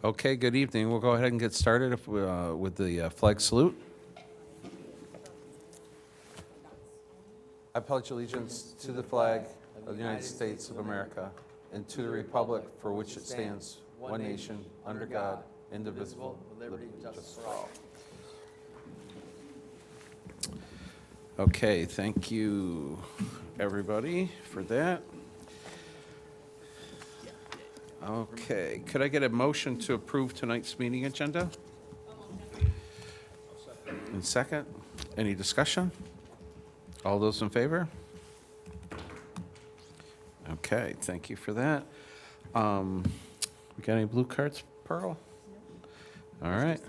Okay, good evening. We'll go ahead and get started with the flag salute. I pledge allegiance to the flag of the United States of America and to the republic for which it stands, one nation, under God, indivisible, with liberty and justice for all. Okay, thank you, everybody, for that. Okay, could I get a motion to approve tonight's meeting agenda? And second, any discussion? All those in favor? Okay, thank you for that. We got any blue cards, Pearl? All right.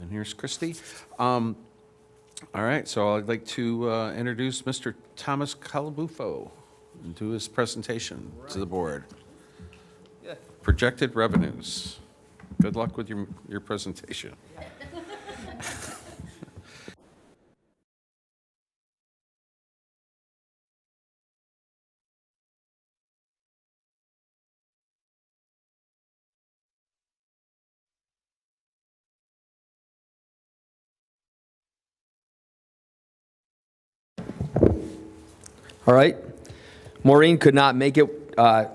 And here's Christy. All right, so I'd like to introduce Mr. Thomas Calabufo and do his presentation to the board. Projected revenues. Good luck with your presentation. All right. Maureen could not make it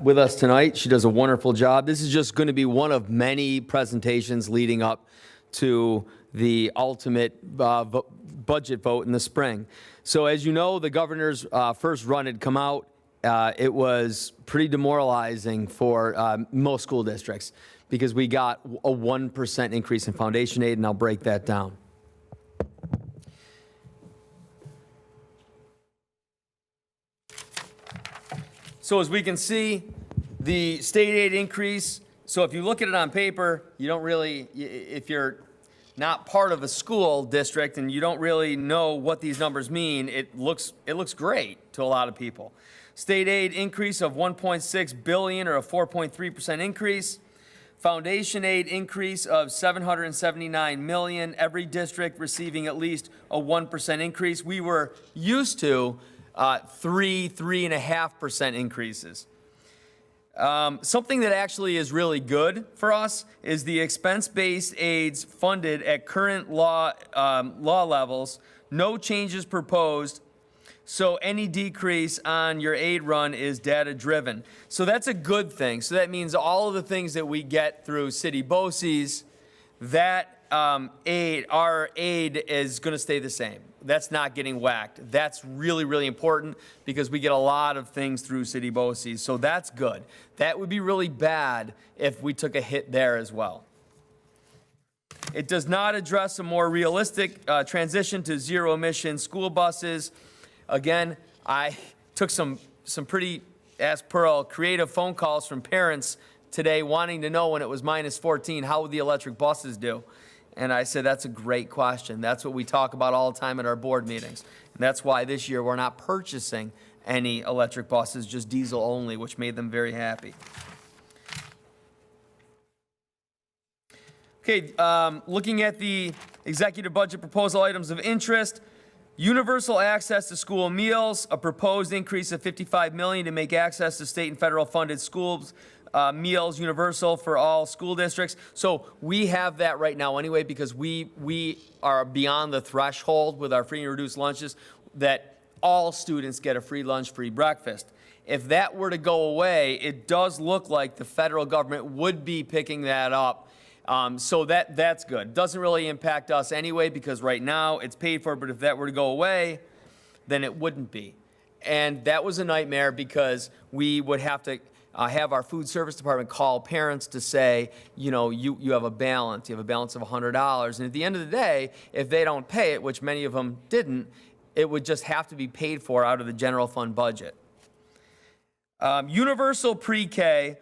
with us tonight. She does a wonderful job. This is just going to be one of many presentations leading up to the ultimate budget vote in the spring. So as you know, the governor's first run had come out. It was pretty demoralizing for most school districts because we got a 1% increase in foundation aid, and I'll break that down. So as we can see, the state aid increase, so if you look at it on paper, you don't really, if you're not part of a school district and you don't really know what these numbers mean, it looks great to a lot of people. State aid increase of $1.6 billion or a 4.3% increase. Foundation aid increase of $779 million. Every district receiving at least a 1% increase. We were used to 3.5% increases. Something that actually is really good for us is the expense-based aids funded at current law levels. No changes proposed. So any decrease on your aid run is data-driven. So that's a good thing. So that means all of the things that we get through city BOCES, that our aid is going to stay the same. That's not getting whacked. That's really, really important because we get a lot of things through city BOCES, so that's good. That would be really bad if we took a hit there as well. It does not address a more realistic transition to zero-emission school buses. Again, I took some pretty, as Pearl, creative phone calls from parents today wanting to know when it was -14, how would the electric buses do? And I said, that's a great question. That's what we talk about all the time at our board meetings. And that's why this year we're not purchasing any electric buses, just diesel only, which made them very happy. Okay, looking at the executive budget proposal items of interest, universal access to school meals, a proposed increase of $55 million to make access to state and federal funded schools meals universal for all school districts. So we have that right now anyway because we are beyond the threshold with our free and reduced lunches that all students get a free lunch, free breakfast. If that were to go away, it does look like the federal government would be picking that up. So that's good. Doesn't really impact us anyway because right now it's paid for, but if that were to go away, then it wouldn't be. And that was a nightmare because we would have to have our food service department call parents to say, you know, you have a balance. You have a balance of $100. And at the end of the day, if they don't pay it, which many of them didn't, it would just have to be paid for out of the general fund budget. Universal pre-K,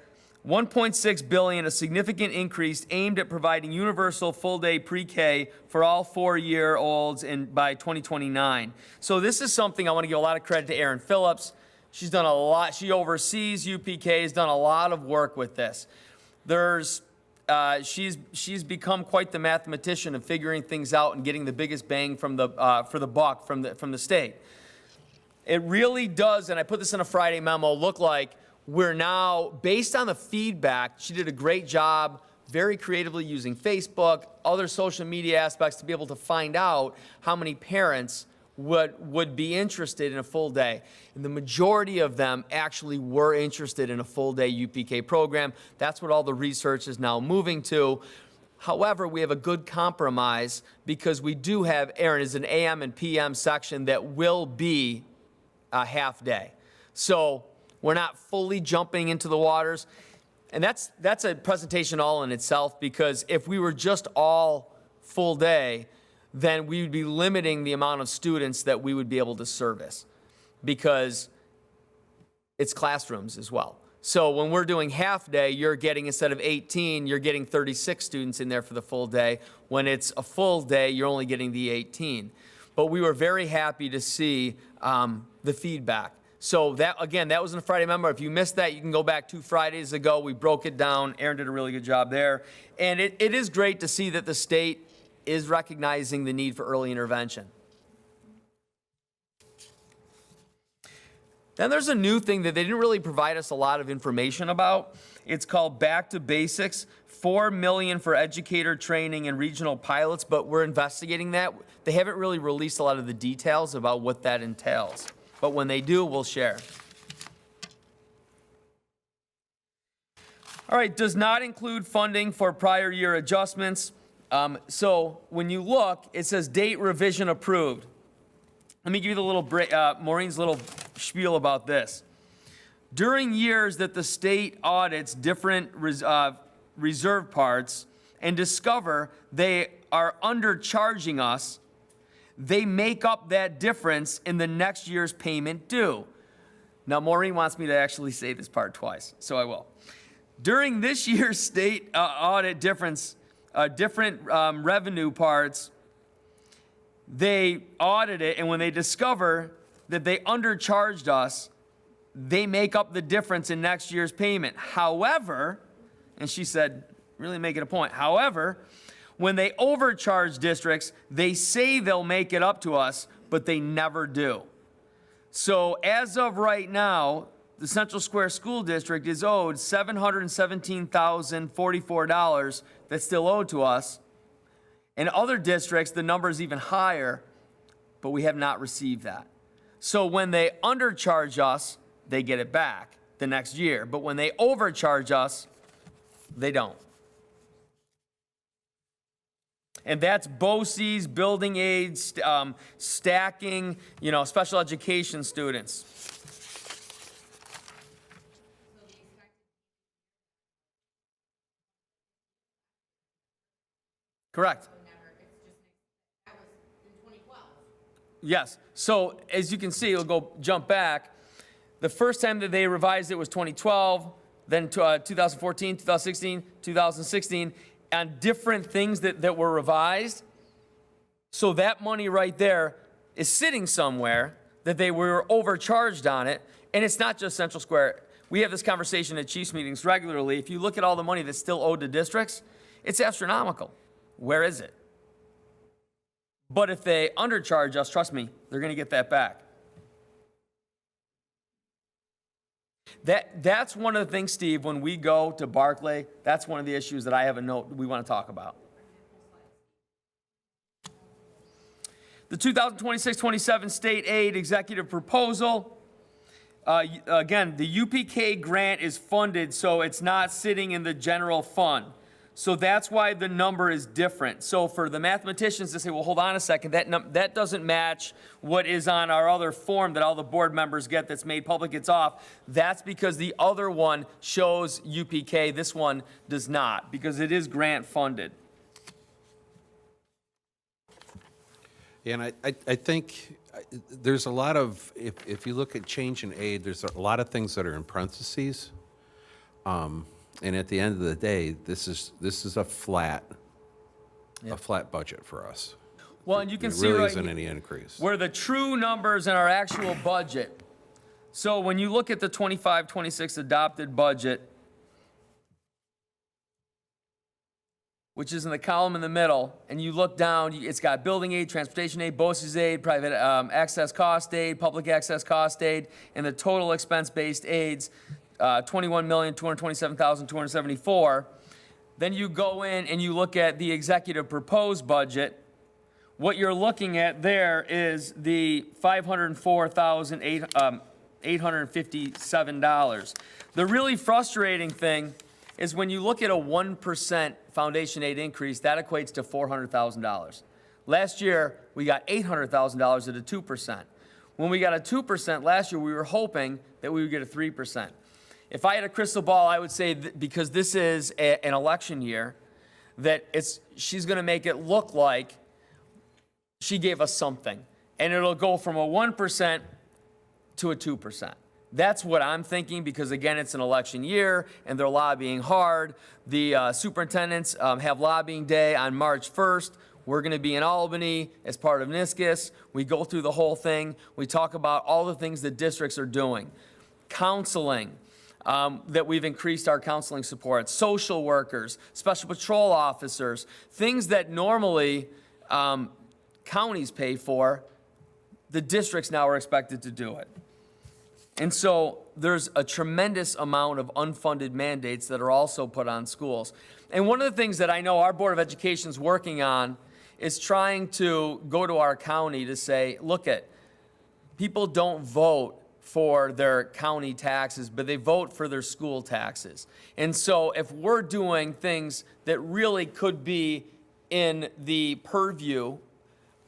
$1.6 billion, a significant increase aimed at providing universal full-day pre-K for all 4-year-olds by 2029. So this is something I want to give a lot of credit to Erin Phillips. She's done a lot. She oversees UPK, has done a lot of work with this. She's become quite the mathematician of figuring things out and getting the biggest bang from for the buck from the state. It really does, and I put this in a Friday memo, look like we're now, based on the feedback, she did a great job very creatively using Facebook, other social media aspects to be able to find out how many parents would be interested in a full day. And the majority of them actually were interested in a full day UPK program. That's what all the research is now moving to. However, we have a good compromise because we do have, Aaron, is an AM and PM section that will be a half day. So we're not fully jumping into the waters. And that's a presentation all in itself, because if we were just all full day, then we would be limiting the amount of students that we would be able to service, because it's classrooms as well. So when we're doing half day, you're getting, instead of 18, you're getting 36 students in there for the full day. When it's a full day, you're only getting the 18. But we were very happy to see the feedback. So that, again, that was in a Friday memo. If you missed that, you can go back 2 Fridays ago. We broke it down. Aaron did a really good job there. And it is great to see that the state is recognizing the need for early intervention. Then there's a new thing that they didn't really provide us a lot of information about. It's called Back to Basics, $4 million for educator training and regional pilots, but we're investigating that. They haven't really released a lot of the details about what that entails, but when they do, we'll share. All right, does not include funding for prior year adjustments. So when you look, it says date revision approved. Let me give you the little, Maureen's little spiel about this. During years that the state audits different reserve parts and discover they are undercharging us, they make up that difference in the next year's payment due. Now, Maureen wants me to actually say this part twice, so I will. During this year's state audit different revenue parts, they audit it, and when they discover that they undercharged us, they make up the difference in next year's payment. However, and she said, really making a point, however, when they overcharge districts, they say they'll make it up to us, but they never do. So as of right now, the Central Square School District is owed $717,044 that's still owed to us. In other districts, the number is even higher, but we have not received that. So when they undercharge us, they get it back the next year. But when they overcharge us, they don't. And that's BOCES, building aids, stacking, special education students. Correct. Yes. So as you can see, it'll jump back. The first time that they revised it was 2012, then 2014, 2016, 2016, and different things that were revised. So that money right there is sitting somewhere that they were overcharged on it. And it's not just Central Square. We have this conversation at Chiefs meetings regularly. If you look at all the money that's still owed to districts, it's astronomical. Where is it? But if they undercharge us, trust me, they're going to get that back. That's one of the things, Steve, when we go to Barclay, that's one of the issues that I have a note we want to talk about. The 2026-27 state aid executive proposal. Again, the UPK grant is funded, so it's not sitting in the general fund. So that's why the number is different. So for the mathematicians to say, well, hold on a second, that doesn't match what is on our other form that all the board members get that's made public, it's off. That's because the other one shows UPK, this one does not, because it is grant funded. And I think there's a lot of, if you look at change in aid, there's a lot of things that are in parentheses. And at the end of the day, this is a flat budget for us. Well, and you can see there really right isn't any increase. where the true numbers in our actual budget. So when you look at the 25-26 adopted budget, which is in the column in the middle, and you look down, it's got building aid, transportation aid, BOCES aid, private access cost aid, public access cost aid, and the total expense-based aids. $21,227,274. Then you go in and you look at the executive proposed budget. What you're looking at there is the $504,857. The really frustrating thing is when you look at a 1% foundation aid increase, that equates to $400,000. Last year, we got $800,000 at a 2%. When we got a 2% last year, we were hoping that we would get a 3%. If I had a crystal ball, I would say because this is an election year, that she's going to make it look like she gave us something. And it'll go from a 1% to a 2%. That's what I'm thinking because, again, it's an election year and they're lobbying hard. The superintendents have lobbying day on March 1st. We're going to be in Albany as part of NISCUS. We go through the whole thing. We talk about all the things that districts are doing. Counseling, that we've increased our counseling support. Social workers, special patrol officers, things that normally counties pay for, the districts now are expected to do it. And so there's a tremendous amount of unfunded mandates that are also put on schools. And one of the things that I know our Board of Education is working on is trying to go to our county to say, look people don't vote for their county taxes, but they vote for their school taxes. And so if we're doing things that really could be in the purview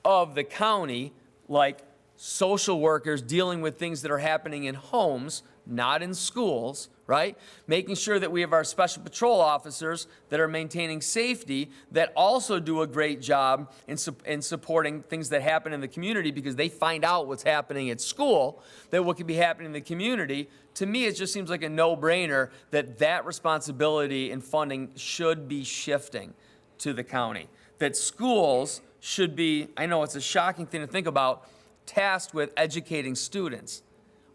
of the county, like social workers dealing with things that are happening in homes, not in schools, right? Making sure that we have our special patrol officers that are maintaining safety that also do a great job in supporting things that happen in the community because they find out what's happening at school, that what could be happening in the community. To me, it just seems like a no-brainer that responsibility and funding should be shifting to the county. That schools should be, I know it's a shocking thing to think about, tasked with educating students.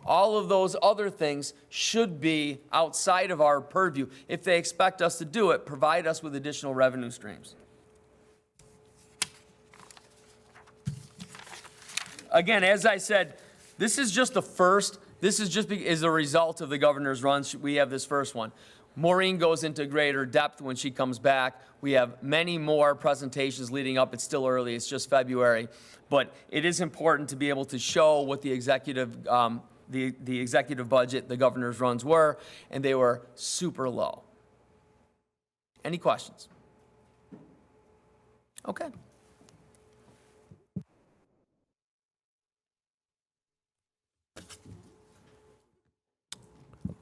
All of those other things should be outside of our purview. If they expect us to do it, provide us with additional revenue streams. Again, as I said, this is just the first. This is just as a result of the governor's run. We have this first one. Maureen goes into greater depth when she comes back. We have many more presentations leading up. It's still early. It's just February. But it is important to be able to show what the executive budget, the governor's runs were, and they were super low. Any questions? Okay.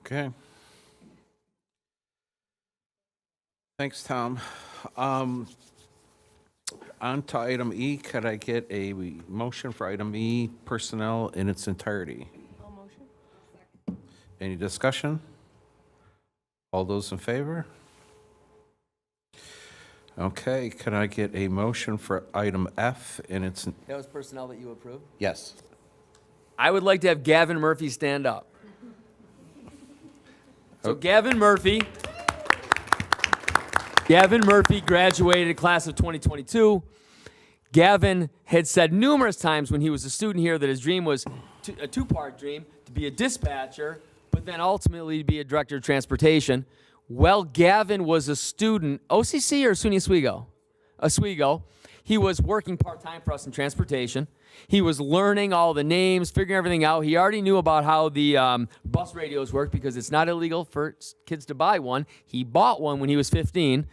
Okay. Thanks, Tom. On to item E, could I get a motion for item E, personnel in its entirety? All motion. Any discussion? All those in favor? Okay, can I get a motion for item F in its? That was personnel that you approved? Yes. I would like to have Gavin Murphy stand up. So Gavin Murphy graduated class of 2022. Gavin had said numerous times when he was a student here that his dream was a two-part dream, to be a dispatcher, but then ultimately to be a director of transportation. Well, Gavin was a student, OCC or SUNY Oswego? Oswego. He was working part-time for us in transportation. He was learning all the names, figuring everything out. He already knew about how the bus radios work because it's not illegal for kids to buy one. He bought one when he was 15.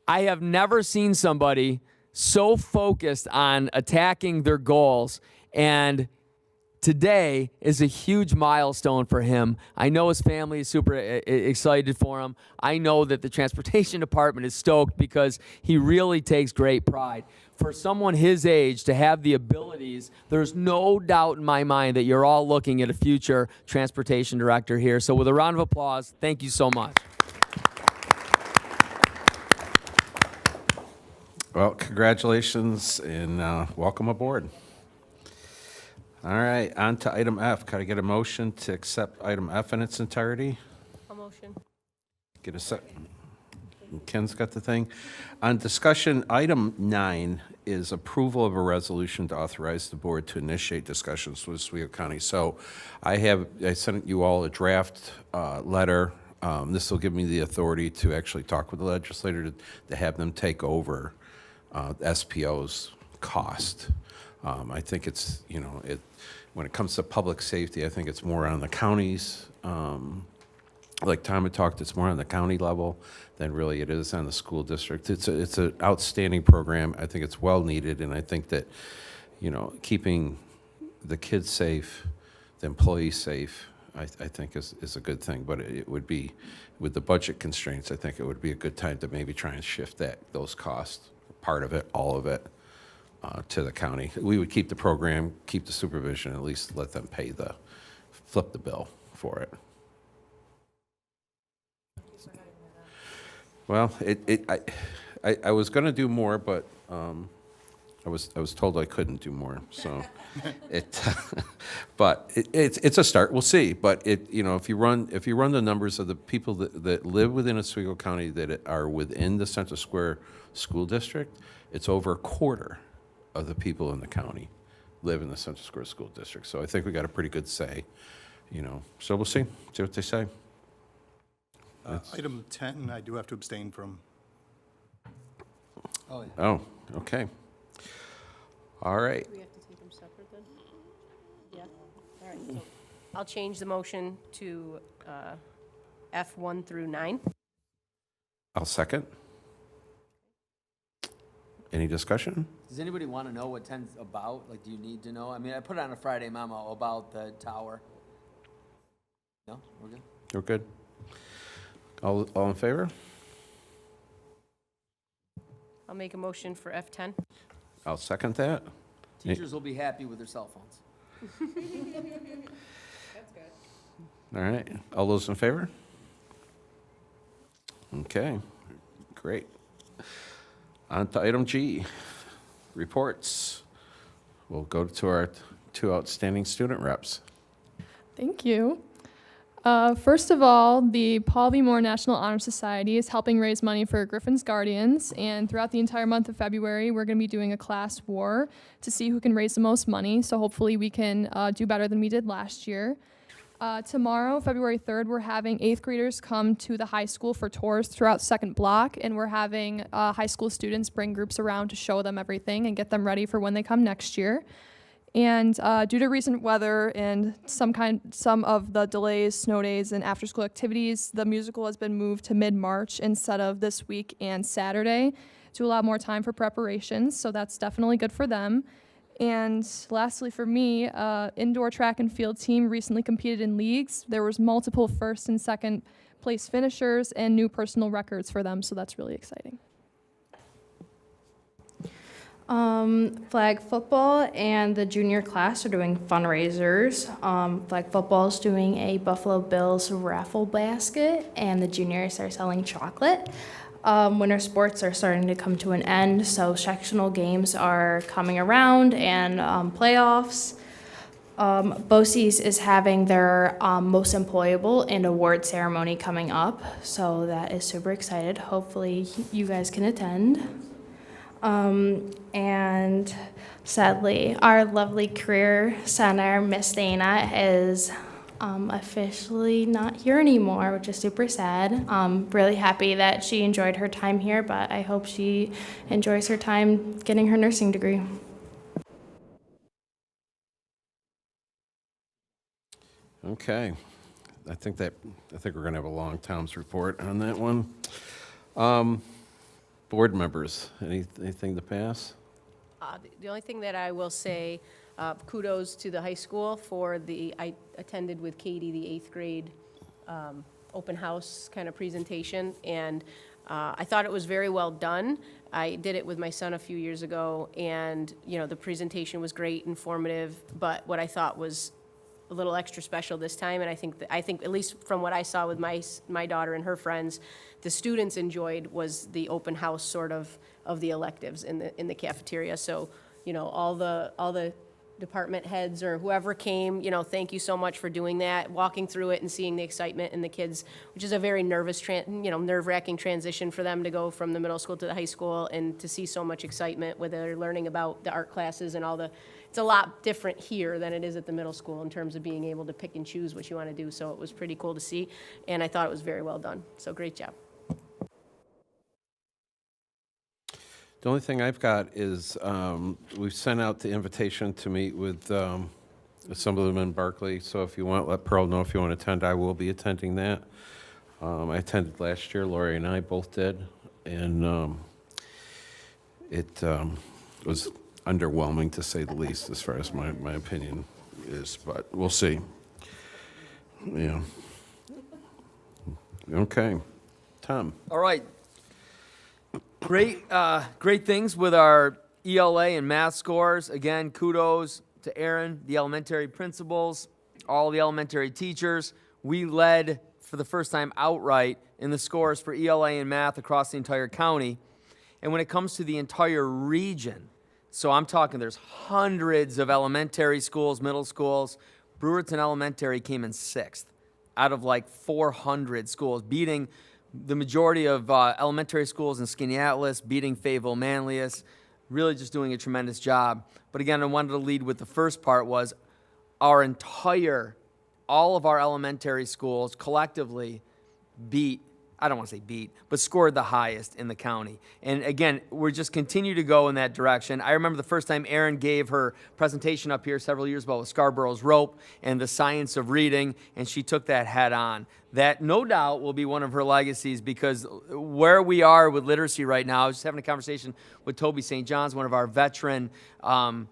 I have never seen somebody so focused on attacking their goals, and today is a huge milestone for him. I know his family is super excited for him. I know that the transportation department is stoked because he really takes great pride. For someone his age to have the abilities, there's no doubt in my mind that you're all looking at a future transportation director here. So with a round of applause, thank you so much. Well, congratulations and welcome aboard. All right, on to item F. Could I get a motion to accept item F in its entirety? All motion. Get a second. Ken's got the thing. On discussion, item 9 is approval of a resolution to authorize the board to initiate discussions with Oswego County. So I sent you all a draft letter. This will give me the authority to actually talk with the legislator to have them take over SPO's cost. I think it's, when it comes to public safety, I think it's more on the counties. Like Tom had talked, it's more on the county level than really it is on the school district. It's an outstanding program. I think it's well needed, and I think that, keeping the kids safe, the employees safe, I think is a good thing. But it would be, with the budget constraints, I think it would be a good time to maybe try and shift those costs, part of it, all of it, to the county. We would keep the program, keep the supervision, at least let them flip the bill for it. Well, I was going to do more, but I was told I couldn't do more. So, but it's a start. We'll see. But if you run the numbers of the people that live within Oswego County that are within the Central Square School District, it's over a quarter of the people in the county live in the Central Square School District. So I think we got a pretty good say. So we'll see what they say. Item 10, I do have to abstain from. Oh, okay. All right. We have to take them separate then? Yeah, all right, so I'll change the motion to F1 through 9. I'll second. Any discussion? Does anybody want to know what 10's about? Like, do you need to know? I mean, I put it on a Friday memo about the tower. No, we're good? We're good. All in favor? I'll make a motion for F10. I'll second that. Teachers will be happy with their cell phones. All right. All those in favor? Okay, great. On to item G, reports. We'll go to our 2 outstanding student reps. Thank you. First of all, the Paul V. Moore National Honor Society is helping raise money for Griffin's Guardians, and throughout the entire month of February, we're going to be doing a class war to see who can raise the most money, so hopefully we can do better than we did last year. Tomorrow, February 3rd, we're having 8th graders come to the high school for tours throughout second block, and we're having high school students bring groups around to show them everything and get them ready for when they come next year. And due to recent weather and some of the delays, snow days, and after-school activities, the musical has been moved to mid-March instead of this week and Saturday to allow more time for preparations. So that's definitely good for them. And lastly, for me, indoor track and field team recently competed in leagues. There was multiple first and second place finishers and new personal records for them. So that's really exciting. Flag football and the junior class are doing fundraisers. Flag football is doing a Buffalo Bills raffle basket, and the juniors are selling chocolate. Winter sports are starting to come to an end, so sectional games are coming around and playoffs. BOCES is having their most employable and award ceremony coming up, so that is super excited. Hopefully you guys can attend. And sadly, our lovely career center, Miss Dana, is officially not here anymore, which is super sad. Really happy that she enjoyed her time here, but I hope she enjoys her time getting her nursing degree. Okay. I think we're going to have a long Tom's report on that one. Board members, anything to pass? The only thing that I will say, kudos to the high school for I attended with Katie the 8th grade open house kind of presentation, and I thought it was very well done. I did it with my son a few years ago, and the presentation was great, informative, but what I thought was a little extra special this time, and I think at least from what I saw with my daughter and her friends, the students enjoyed was the open house sort of the electives in the cafeteria. So all the department heads or whoever came, thank you so much for doing that, walking through it and seeing the excitement in the kids, which is a very nerve-wracking transition for them to go from the middle school to the high school, and to see so much excitement where they're learning about the art classes and it's a lot different here than it is at the middle school in terms of being able to pick and choose what you want to do. So it was pretty cool to see, and I thought it was very well done. So great job. The only thing I've got is we've sent out the invitation to meet with some of them in Berkeley. So if you want, let Pearl know if you want to attend. I will be attending that. I attended last year. Lori and I both did. And it was underwhelming, to say the least, as far as my opinion is. But we'll see. Yeah. Okay. Tom. All right. Great things with our ELA and math scores. Again, kudos to Aaron, the elementary principals, all the elementary teachers. We led for the first time outright in the scores for ELA and math across the entire county. And when it comes to the entire region, so I'm talking there's hundreds of elementary schools, middle schools. Brewerton Elementary came in 6th out of like 400 schools, beating the majority of elementary schools in Skaneateles, beating Fayetteville, Manlius, really just doing a tremendous job. But again, I wanted to lead with the first part was all of our elementary schools collectively beat, I don't want to say beat, but scored the highest in the county. And again, we're just continue to go in that direction. I remember the first time Erin gave her presentation up here several years ago with Scarborough's Rope and the science of reading, and she took that head on. That no doubt will be one of her legacies, because where we are with literacy right now, I was just having a conversation with Toby St. John's, one of our veteran curriculum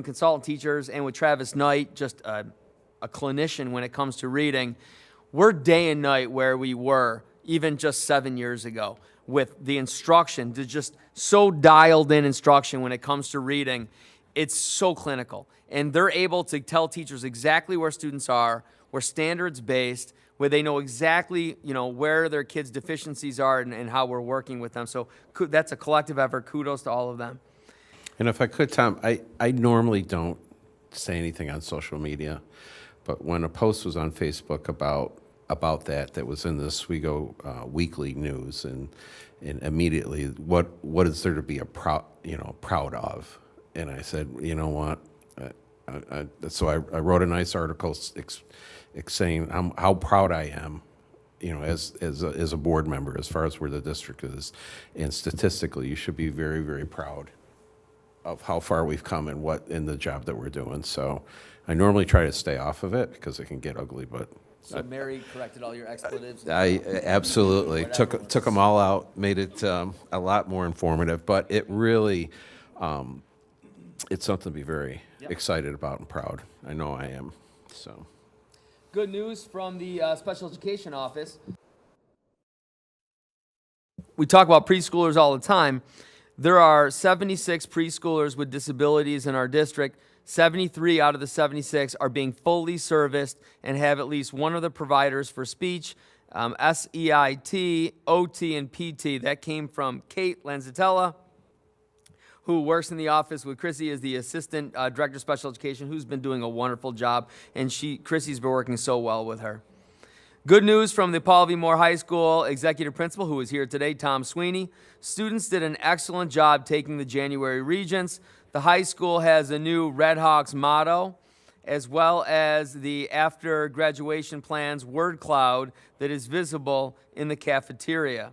consultant teachers, and with Travis Knight, just a clinician when it comes to reading. We're day and night where we were even just 7 years ago with the instruction, to just so dialed in instruction when it comes to reading. It's so clinical. And they're able to tell teachers exactly where students are, where standards based, where they know exactly, where their kids' deficiencies are and how we're working with them. So that's a collective effort. Kudos to all of them. And if I could, Tom, I normally don't say anything on social media, but when a post was on Facebook about that was in the Oswego Weekly News, and immediately, what is there to be proud of? And I said, you know what? So I wrote a nice article saying how proud I am, as a board member, as far as where the district is, and statistically, you should be very, very proud of how far we've come and what in the job that we're doing. So I normally try to stay off of it because it can get ugly, but So Mary corrected all your expletives. I absolutely took them all out, made it a lot more informative. But it really, it's something to be very excited about and proud. I know I am. So Good news from the special education office. We talk about preschoolers all the time. There are 76 preschoolers with disabilities in our district. 73 out of the 76 are being fully serviced and have at least one of the providers for speech, SEIT, OT, and PT. That came from Kate Lanzatella, who works in the office with Chrissy as the Assistant Director of Special Education, who's been doing a wonderful job, and Chrissy's been working so well with her. Good news from the Paul V. Moore High School Executive Principal, who is here today, Tom Sweeney. Students did an excellent job taking the January Regents. The high school has a new Red Hawks motto, as well as the after graduation plans word cloud that is visible in the cafeteria.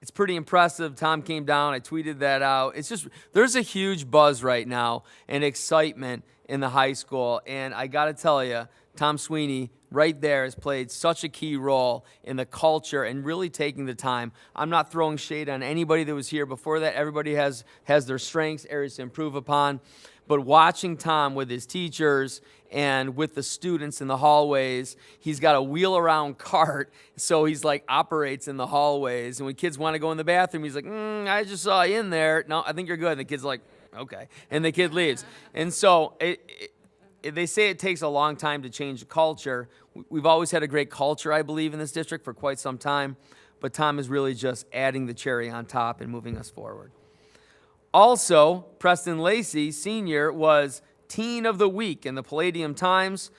It's pretty impressive. Tom came down, I tweeted that out. It's just, there's a huge buzz right now and excitement in the high school. And I gotta tell you, Tom Sweeney right there has played such a key role in the culture and really taking the time. I'm not throwing shade on anybody that was here before that. Everybody has their strengths, areas to improve upon. But watching Tom with his teachers and with the students in the hallways, he's got a wheel-around cart, so he's like operates in the hallways. And when kids want to go in the bathroom, he's like, I just saw you in there. No, I think you're good. And the kid's like, okay. And the kid leaves. And so they say it takes a long time to change the culture. We've always had a great culture, I believe, in this district for quite some time. But Tom is really just adding the cherry on top and moving us forward. Also, Preston Lacey, senior, was Teen of the Week in the Palladium Times.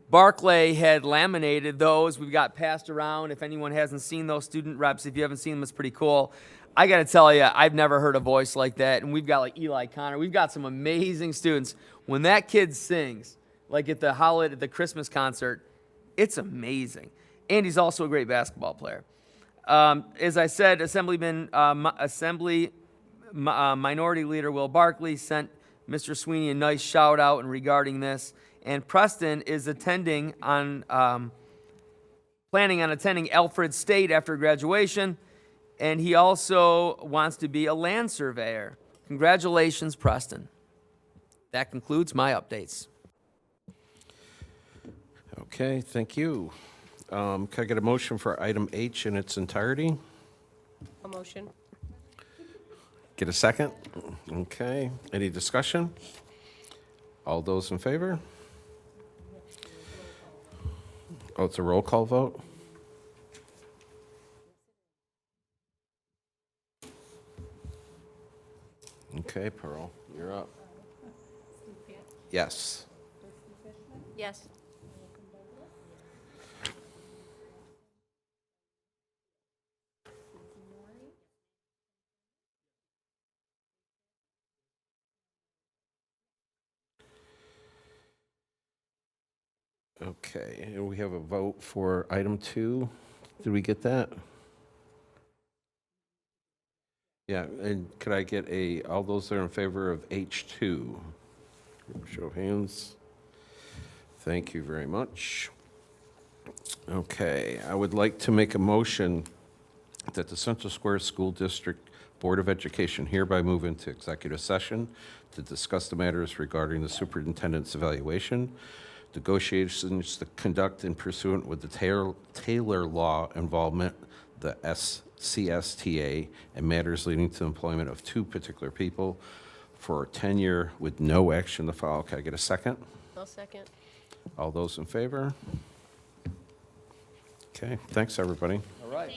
Barclay had laminated those. We've got passed around. If anyone hasn't seen those student reps, if you haven't seen them, it's pretty cool. I got to tell you, I've never heard a voice like that. And we've got like Eli Connor. We've got some amazing students. When that kid sings, like at the Christmas concert, it's amazing. And he's also a great basketball player. As I said, Minority Leader Will Barkley sent Mr. Sweeney a nice shout out in regarding this. And Preston is planning on attending Alfred State after graduation. And he also wants to be a land surveyor. Congratulations, Preston. That concludes my updates. Okay, thank you. Can I get a motion for item H in its entirety? A motion? Get a second? Okay, any discussion? All those in favor? Oh, it's a roll call vote? Okay, Pearl, you're up. Yes. Yes. Okay, and we have a vote for item 2. Did we get that? Yeah, and could I get all those that are in favor of H2? Show of hands. Thank you very much. Okay, I would like to make a motion that the Central Square School District Board of Education hereby move into executive session to discuss the matters regarding the superintendent's evaluation, negotiations to conduct in pursuant with the Taylor Law involvement, the CSTA, and matters leading to employment of 2 particular people for tenure with no action to follow. Can I get a second? I'll second. All those in favor? Okay, thanks, everybody. All right.